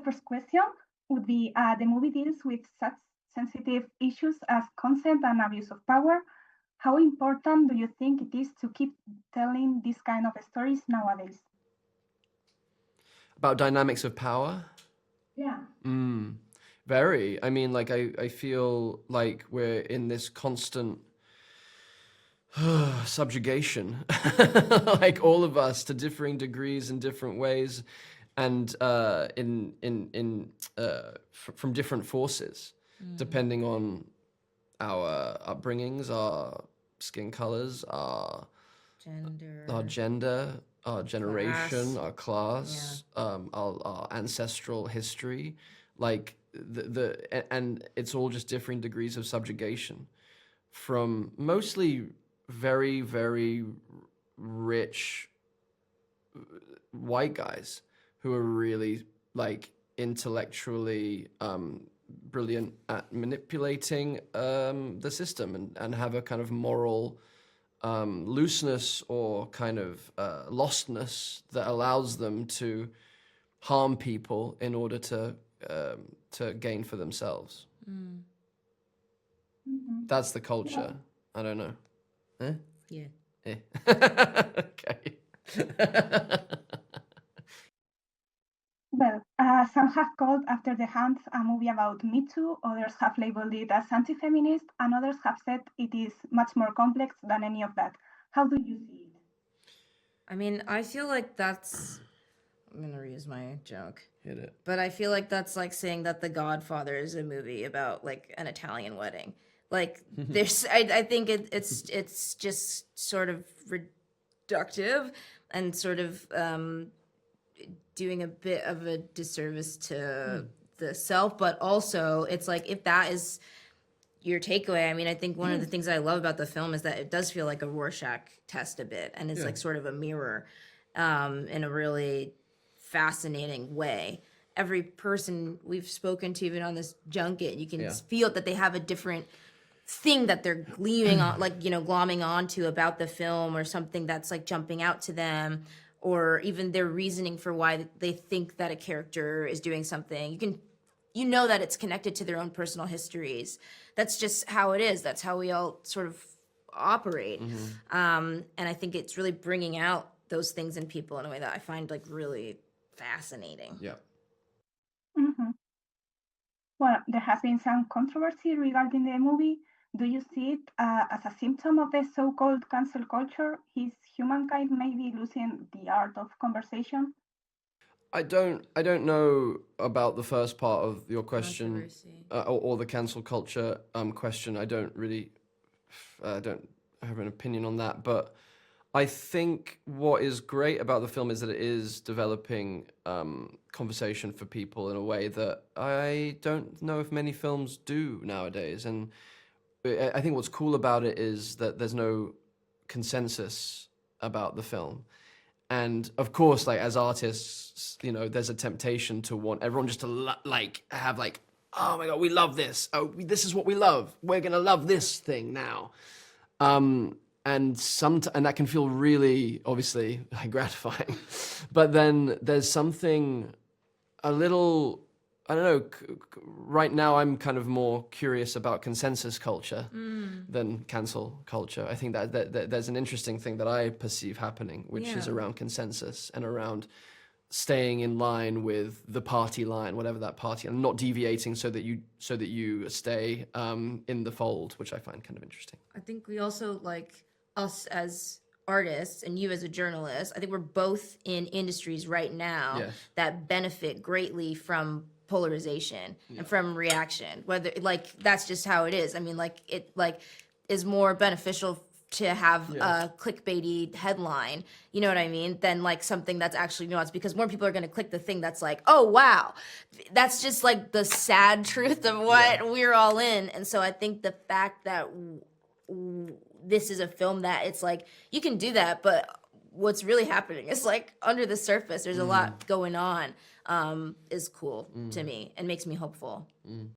first question would be, the movie deals with such sensitive issues as consent and abuse of power. How important do you think it is to keep telling these kind of stories nowadays? About dynamics of power? Yeah. Very. I mean, like, I feel like we're in this constant subjugation, like all of us, to differing degrees in different ways, and from different forces, depending on our upbringings, our skin colors, our gender, our generation, our class, our ancestral history, like and it's all just differing degrees of subjugation, from mostly very, very rich white guys who are really like intellectually brilliant at manipulating the system, and have a kind of moral looseness or kind of lostness that allows them to harm people in order to gain for themselves. That's the culture. I don't know. Eh? Yeah. Eh. Okay. Well, some have called After the Hunt a movie about Me Too, others have labeled it as anti-feminist, and others have said it is much more complex than any of that. How do you see it? I mean, I feel like that's... I'm going to reuse my joke. Hit it. But I feel like that's like saying that The Godfather is a movie about like an Italian wedding. Like there's, I think it's just sort of reductive and sort of doing a bit of a disservice to the self, but also it's like, if that is your takeaway, I mean, I think one of the things I love about the film is that it does feel like a Rorschach test a bit, and it's like sort of a mirror in a really fascinating way. Every person we've spoken to, even on this junket, you can feel that they have a different thing that they're gleaming on, like, you know, glomming onto about the film, or something that's like jumping out to them, or even their reasoning for why they think that a character is doing something. You know that it's connected to their own personal histories. That's just how it is. That's how we all sort of operate. And I think it's really bringing out those things in people in a way that I find like really fascinating. Yeah. Well, there has been some controversy regarding the movie. Do you see it as a symptom of the so-called cancel culture? Is humankind maybe losing the art of conversation? I don't know about the first part of your question, or the cancel culture question. I don't have an opinion on that, but I think what is great about the film is that it is developing conversation for people in a way that I don't know if many films do nowadays. And I think what's cool about it is that there's no consensus about the film. And of course, like, as artists, you know, there's a temptation to want everyone just to have like, oh my God, we love this. Oh, this is what we love. We're gonna love this thing now. And that can feel really, obviously, gratifying. But then there's something a little, I don't know, right now I'm kind of more curious about consensus culture than cancel culture. I think that there's an interesting thing that I perceive happening, which is around consensus and around staying in line with the party line, whatever that party, and not deviating so that you stay in the fold, which I find kind of interesting. I think we also, like, us as artists and you as a journalist, I think we're both in industries right now that benefit greatly from polarization and from reaction. Whether, like, that's just how it is. I mean, like, it like is more beneficial to have a clickbaity headline, you know what I mean, than like something that's actually nuanced, because more people are going to click the thing that's like, oh wow, that's just like the sad truth of what we're all in. And so I think the fact that this is a film that it's like, you can do that, but what's really happening is like under the surface, there's a lot going on, is cool to me and makes me hopeful.